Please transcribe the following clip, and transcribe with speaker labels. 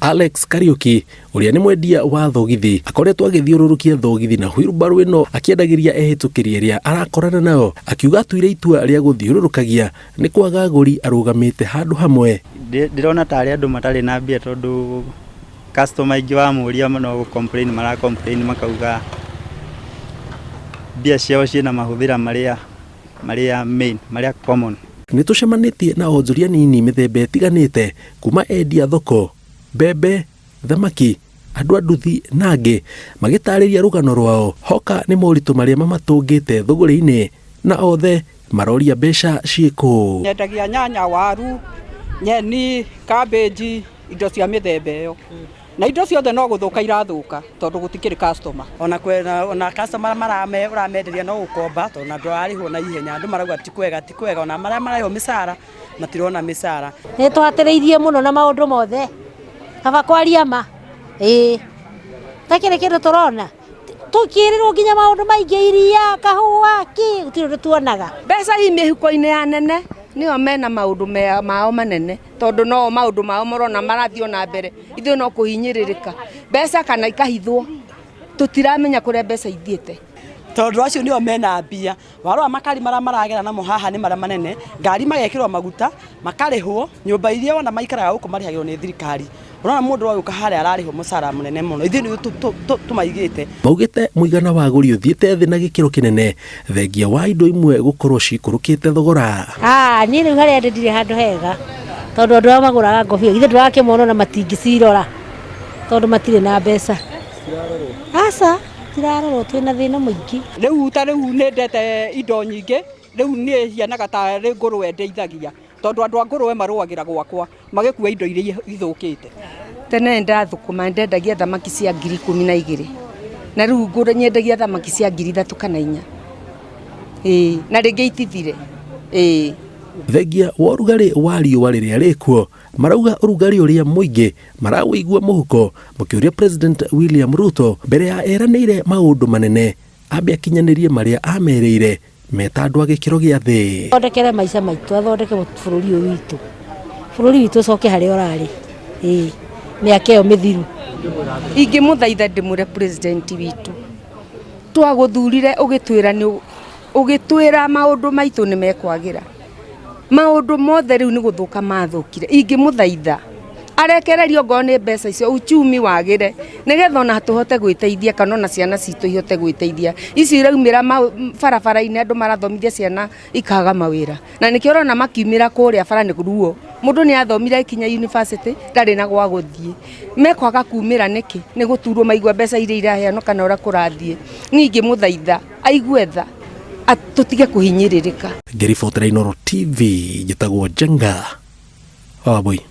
Speaker 1: Alex Kariuki uria ni mwendia wa thogithi akoretwo agithiururukia thogithi na wheelbarrow ino akiendagiria ehitukiria ria arakorana nao akiuga atuire itua ria guthiururukagia ni kwaga aguri arugamite handu hamwe.
Speaker 2: Ndirona tari andu matari na mbia tondu customer ingi wa muria no complain makauga mbia ciao ciina mahuthira maria main maria common.
Speaker 1: Nitucemanitie na onjoria nini mithemba itiganite kuma endia thoko, mbembe, thamaki, andu a nduthi na angi magitariria rugano rwao hoka ni moritu maria mamatungite thuguri-ini na othe maroria mbeca ciiku.
Speaker 3: Nyendagia nyanya, waru, nyeni, cabbage, indo cia mithemba iyo. Na indo ciothe no guthuka irathuka tondu gutikiri customer.
Speaker 4: Ona customer uramenderia no gukomba tondu na ndwarihwo na ihenya andu marauga ti kwega ona maria maraiho misara matirona misara.
Speaker 5: Ni twatiriirie muno na maundu mothe kaba kwaria ma takire kindu turona tukirirwo nginya maundu maingi iria kahua ki gutiri tuonaga
Speaker 6: mbeca i mihuko-ini ya nene nio mena maundu mao manene tondu no maundu mao morona marathio na mbere ithuĩ no kuhinyiririka mbeca kana ikahithwo tutiramenya kuria mbeca ithiete
Speaker 4: tondu acio nio mena mbia warora makari maragera namo haha ni maria manene ngari magekirwo maguta makarihwo nyumba iria ona maikaraga guku marihagirwo ni thirikari urona mundu wa guka haria ararihwo musara munene muno ithuĩ ni tumaigite
Speaker 1: maugite muigana wa aguri uthiite thi na gikiro kinene thengia wa indo imwe gukorwo cikurukite thogora.
Speaker 5: Ni riu haria ndindire handu hega tondu andu aya maguraga ngobia ithe ndurakimonwo na matingicirora tondu matire na mbeca asa tirarorwo twina thina muingi.
Speaker 3: Riu nindete indo nyingi riu ni hianaga ta ri ngurwe ndeithagia tondu andu a ngurwe marũagira gwakwa magikua indo iria ithukite.
Speaker 6: Tene ndathukuma ndendagia thamaki cia 12,000 na riu ngure nyendagia thamaki cia 3,000 kana 4 na ringi itithire
Speaker 1: Thengia wa urugari wa riũa rĩrĩa rĩkuo marauga urugari uria muingi marawĩigua muhuko makiuria President William Ruto mbere ya eranĩire maundu manene ambe akinyanirie maria amerĩire meta andu a gikiro gia thi.
Speaker 5: Thondekere maica maitu athondeke bururi uyu witu coke haria urari miaka iyo mithiru.
Speaker 6: Ingimuthaitha ndimure President witu twaguthurire ugitwira maundu maitu ni mekwagira maundu mothe riu ni guthuka mathukire. Ingimuthaitha arekererio ngone mbeca icio uchumi wagire nigetha ona tuhote gwiteithia kana ona ciana citu ihote gwiteithia ici iraumira barabara-ini andu marathomithia ciana ikaga mawira na nikio rona makiumira kuria bara ni ruo mundu ni athomira ikinya university ndari na gwa guthie mekwaga kumira niki ni guturwo maigua mbeca iria iraheano kana ora kurathie. Ningi muthaitha aigue tha tutige kuhinyiririka.
Speaker 1: Ngiribotera Inooro TV njitagwo Jenga Wabui.